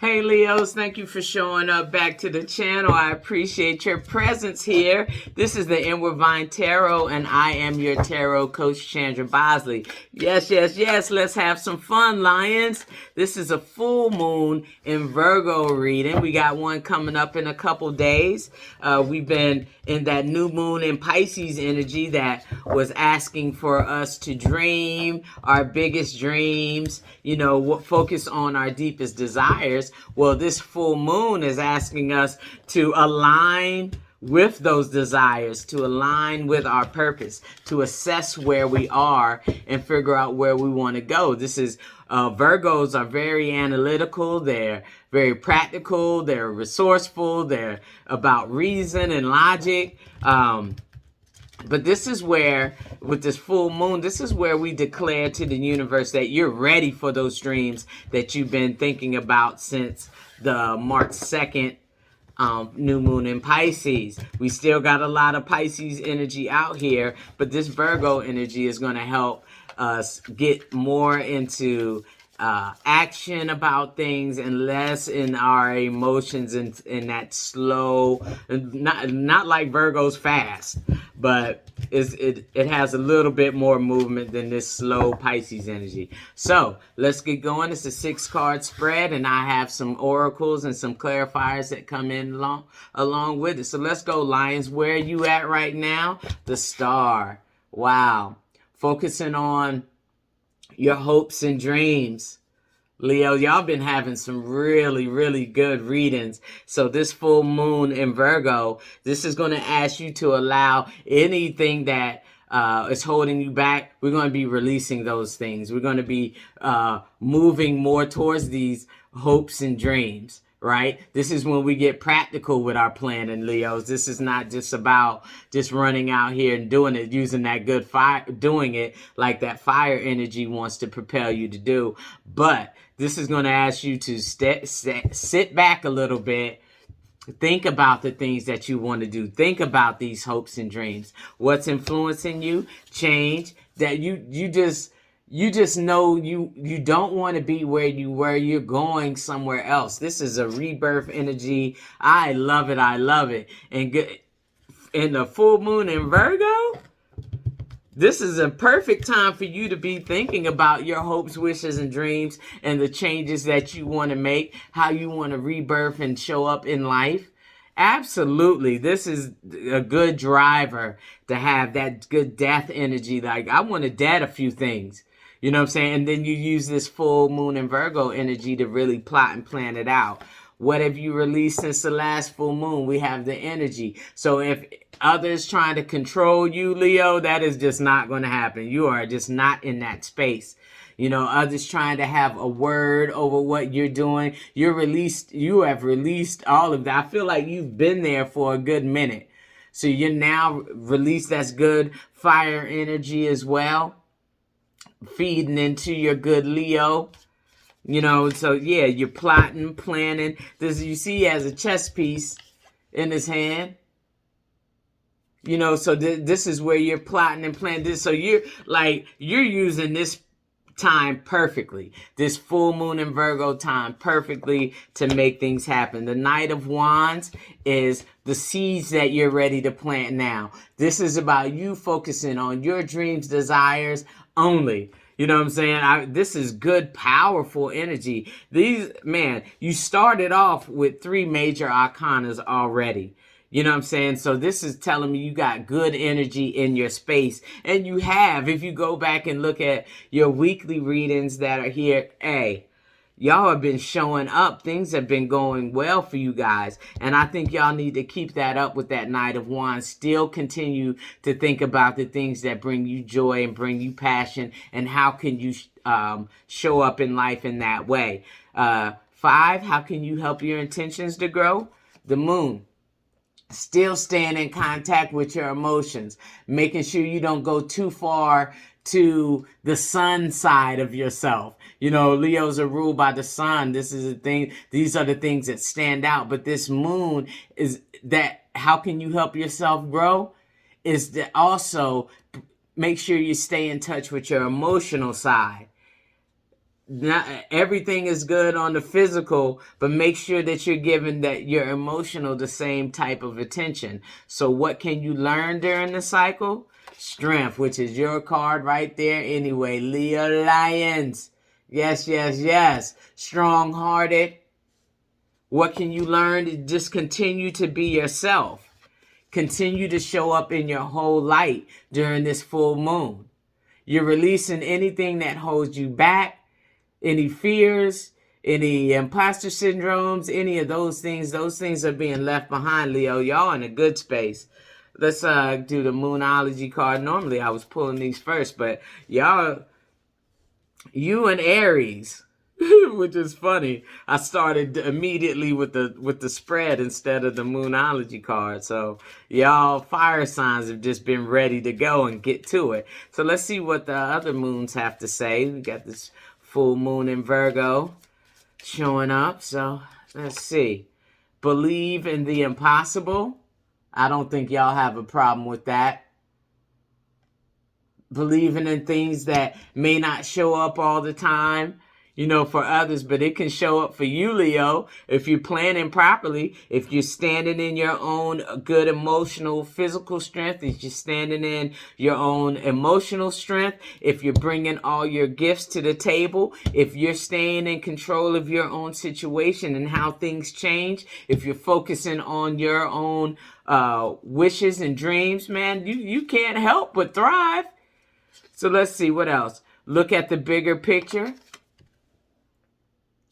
Hey Leos, thank you for showing up back to the channel. I appreciate your presence here. This is the Inward Vine Tarot, and I am your tarot coach, Chandra Bosley. Yes, let's have some fun, Lions. This is a full moon in Virgo reading. We got one coming up in a couple days. We've been in that new moon in Pisces energy that was asking for us to dream our biggest dreams, focus on our deepest desires. Well, this full moon is asking us to align with those desires, to align with our purpose, to assess where we are and figure out where we want to go. This is Virgos are very analytical. They're very practical. They're resourceful. They're about reason and logic. But this is where, with this full moon, this is where we declare to the universe that you're ready for those dreams that you've been thinking about since the March 2nd new moon in Pisces. We still got a lot of Pisces energy out here, but this Virgo energy is going to help us get more into action about things and less in our emotions and in that slow, not like Virgo's fast, but it has a little bit more movement than this slow Pisces energy. So let's get going. It's a 6-card spread, and I have some oracles and some clarifiers that come in along with it. So let's go, Lions. Where are you at right now? The Star. Wow. Focusing on your hopes and dreams. Leo, y'all been having some really good readings. So this full moon in Virgo, this is going to ask you to allow anything that is holding you back. We're going to be releasing those things. We're going to be moving more towards these hopes and dreams. Right? This is when we get practical with our planning, Leos. This is not just about just running out here and doing it, using that good fire, doing it like that fire energy wants to propel you to do. But this is going to ask you to sit back a little bit. Think about the things that you want to do. Think about these hopes and dreams. What's influencing you? Change. That you just know you don't want to be where you were. You're going somewhere else. This is a rebirth energy. I love it. And in the full moon in Virgo, this is a perfect time for you to be thinking about your hopes, wishes, and dreams and the changes that you want to make, how you want to rebirth and show up in life. Absolutely. This is a good driver to have, that good death energy. Like, I want to dead a few things. You know what I'm saying? And then you use this full moon in Virgo energy to really plot and plan it out. What have you released since the last full moon? We have the energy. So if others trying to control you, Leo, that is just not going to happen. You are just not in that space. Others trying to have a word over what you're doing. You have released all of that. I feel like you've been there for a good minute. So you're now released. That's good fire energy as well. Feeding into your good Leo, so yeah, you're plotting, planning. This, you see, he has a chess piece in his hand, so this is where you're plotting and planning this. So you're using this time perfectly, this full moon in Virgo time perfectly to make things happen. The Knight of Wands is the seeds that you're ready to plant now. This is about you focusing on your dreams, desires only. You know what I'm saying? This is good, powerful energy. You started off with 3 major arcanas already. You know what I'm saying? So this is telling me you got good energy in your space. And you have, if you go back and look at your weekly readings that are here, y'all have been showing up. Things have been going well for you guys. And I think y'all need to keep that up with that Knight of Wands. Still continue to think about the things that bring you joy and bring you passion. And how can you show up in life in that way? 5, how can you help your intentions to grow? The Moon. Still staying in contact with your emotions. Making sure you don't go too far to the sun side of yourself. Leos are ruled by the sun. This is the thing. These are the things that stand out. But this moon is that, how can you help yourself grow? Is to also make sure you stay in touch with your emotional side. not everything is good on the physical, but make sure that you're giving that your emotional the same type of attention. So what can you learn during the cycle? Strength, which is your card right there anyway. Leo Lions. Yes, yes, yes. Strong-hearted. What can you learn? Just continue to be yourself. Continue to show up in your whole light during this full moon. You're releasing anything that holds you back, any fears, any imposter syndromes, any of those things are being left behind, Leo. Y'all in a good space. Let's do the Moonology card. Normally I was pulling these first, but y'all, you and Aries, which is funny. I started immediately with the spread instead of the Moonology card. So y'all fire signs have just been ready to go and get to it. So let's see what the other moons have to say. We got this full moon in Virgo showing up. So let's see. Believe in the impossible. I don't think y'all have a problem with that. Believing in things that may not show up all the time, for others, but it can show up for you, Leo, if you're planning properly, if you're standing in your own good emotional, physical strength, if you're standing in your own emotional strength, if you're bringing all your gifts to the table, if you're staying in control of your own situation and how things change, if you're focusing on your own wishes and dreams, man, you can't help but thrive. So let's see what else. Look at the bigger picture.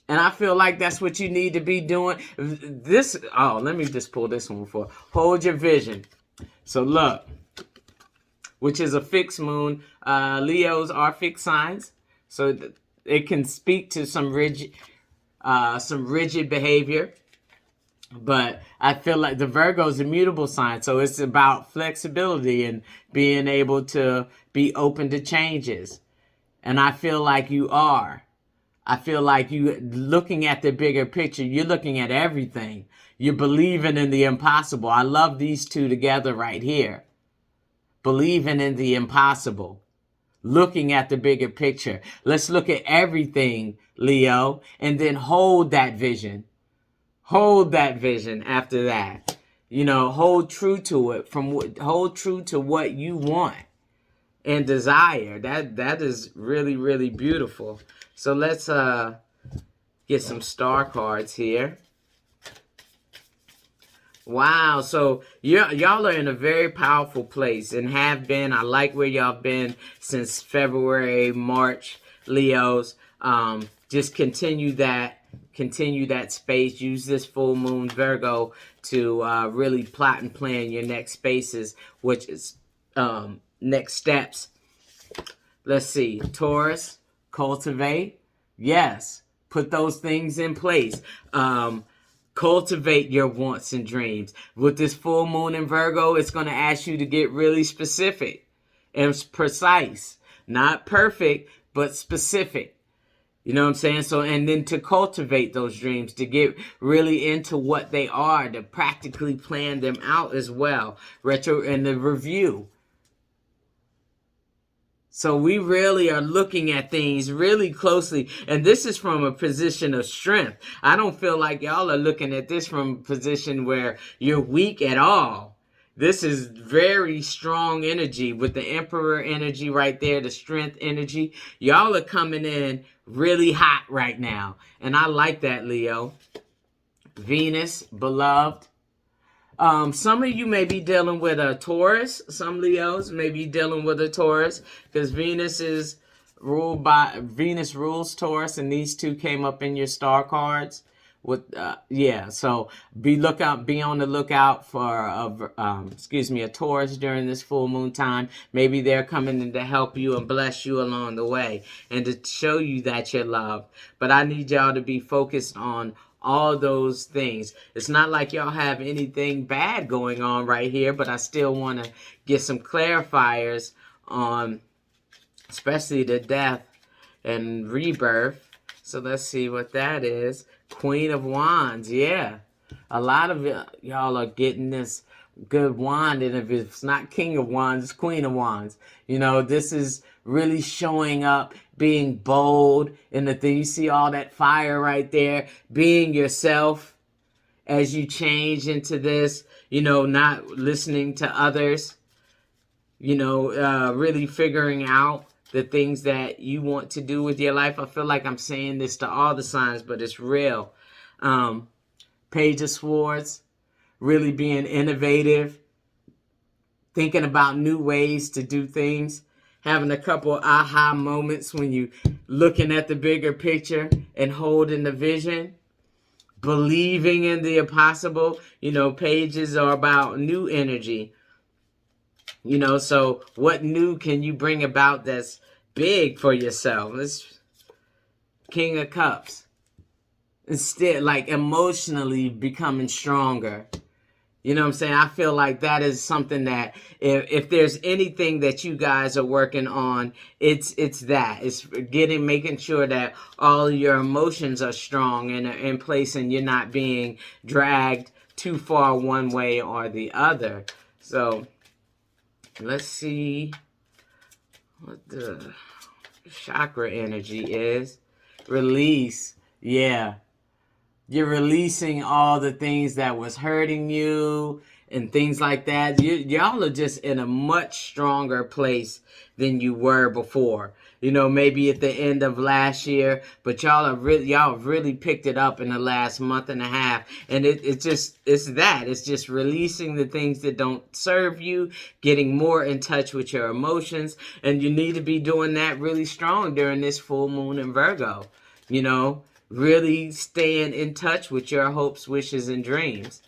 And I feel like that's what you need to be doing. Let me just pull this one for. Hold your vision. So look, which is a fixed moon. Leos are fixed signs. So it can speak to some rigid behavior. But I feel like the Virgo is a mutable sign. So it's about flexibility and being able to be open to changes. And I feel like you are. I feel like you looking at the bigger picture. You're looking at everything. You're believing in the impossible. I love these two together right here. Believing in the impossible. Looking at the bigger picture. Let's look at everything, Leo, and then hold that vision. Hold that vision after that. Hold true to it. Hold true to what you want and desire. That is really, really beautiful. So let's get some star cards here. Wow, so y'all are in a very powerful place and have been. I like where y'all been since February, March, Leos. Just continue that space. Use this full moon Virgo to really plot and plan your next spaces, which is next steps. Let's see, Taurus. Cultivate. Yes. Put those things in place. Cultivate your wants and dreams. With this full moon in Virgo, it's going to ask you to get really specific and precise. Not perfect, but specific. You know what I'm saying? So, and then to cultivate those dreams, to get really into what they are, to practically plan them out as well. Retro and the review. So we really are looking at things really closely. And this is from a position of strength. I don't feel like y'all are looking at this from a position where you're weak at all. This is very strong energy with the Emperor energy right there, the strength energy. Y'all are coming in really hot right now. And I like that, Leo. Venus, beloved. Some of you may be dealing with a Taurus. Some Leos may be dealing with a Taurus because Venus rules Taurus, and these two came up in your star cards. So be on the lookout for a Taurus during this full moon time. Maybe they're coming in to help you and bless you along the way and to show you that you're loved. But I need y'all to be focused on all those things. It's not like y'all have anything bad going on right here, but I still want to get some clarifiers on especially the death and rebirth. So let's see what that is. Queen of Wands, yeah. A lot of y'all are getting this good wand, and if it's not King of Wands, it's Queen of Wands. You know, this is really showing up, being bold in the thing. You see all that fire right there, being yourself as you change into this, you know, not listening to others, you know, really figuring out the things that you want to do with your life. I feel like I'm saying this to all the signs, but it's real. Page of Swords, really being innovative, thinking about new ways to do things, having a couple aha moments when you looking at the bigger picture and holding the vision, believing in the impossible. You know, pages are about new energy. You know, so what new can you bring about that's big for yourself? It's King of Cups. Instead, like emotionally becoming stronger. You know what I'm saying? I feel like that is something that if there's anything that you guys are working on, it's that. It's making sure that all of your emotions are strong and are in place, and you're not being dragged too far one way or the other. So let's see what the chakra energy is. Release. Yeah. You're releasing all the things that was hurting you and things like that. Y'all are just in a much stronger place than you were before. You know, maybe at the end of last year, but y'all have really picked it up in the last month and a half. And it's just releasing the things that don't serve you, getting more in touch with your emotions. And you need to be doing that really strong during this full moon in Virgo. You know, really staying in touch with your hopes, wishes, and dreams,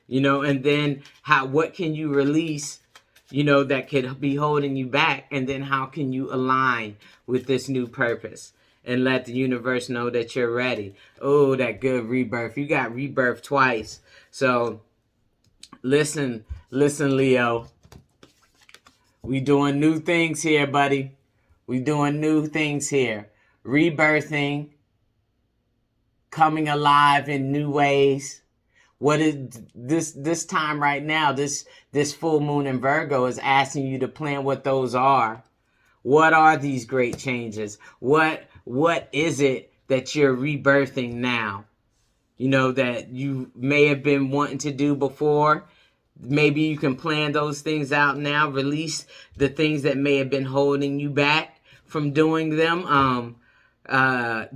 you know, and then what can you release, you know, that could be holding you back, and then how can you align with this new purpose and let the universe know that you're ready. Oh, that good rebirth. You got rebirth twice. So listen, Leo, we doing new things here, buddy. We doing new things here. Rebirthing, coming alive in new ways. What is this time right now? This full moon in Virgo is asking you to plan what those are. What are these great changes? What is it that you're rebirthing now? You know, that you may have been wanting to do before. Maybe you can plan those things out now. Release the things that may have been holding you back from doing them. I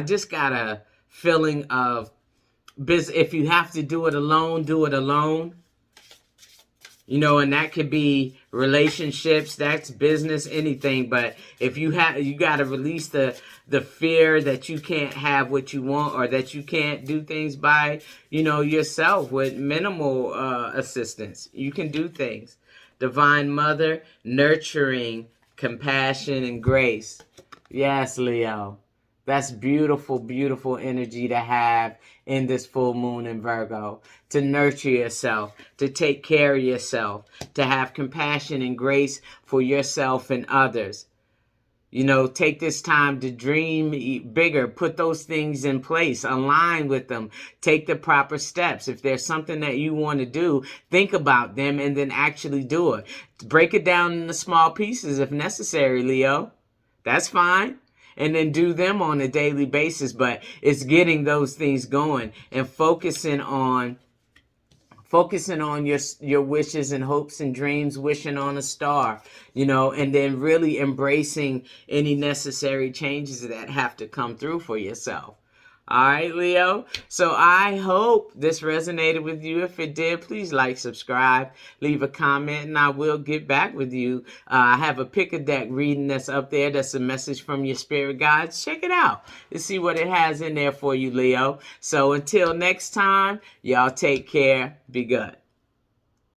just got a feeling of if you have to do it alone, do it alone. You know, and that could be relationships, that's business, anything. But if you got to release the fear that you can't have what you want, or that you can't do things by, you know, yourself with minimal assistance. You can do things. Divine Mother, nurturing, compassion, and grace. Yes, Leo. That's beautiful, beautiful energy to have in this full moon in Virgo. To nurture yourself, to take care of yourself, to have compassion and grace for yourself and others. You know, take this time to dream bigger. Put those things in place. Align with them. Take the proper steps. If there's something that you want to do, think about them and then actually do it. Break it down into small pieces if necessary, Leo. That's fine. And then do them on a daily basis. But it's getting those things going and focusing on your wishes and hopes and dreams, wishing on a star, you know, and then really embracing any necessary changes that have to come through for yourself. All right, Leo. So I hope this resonated with you. If it did, please like, subscribe, leave a comment, and I will get back with you. I have a pick a deck reading that's up there. That's a message from your spirit guides. Check it out and see what it has in there for you, Leo. So until next time, y'all take care. Be good.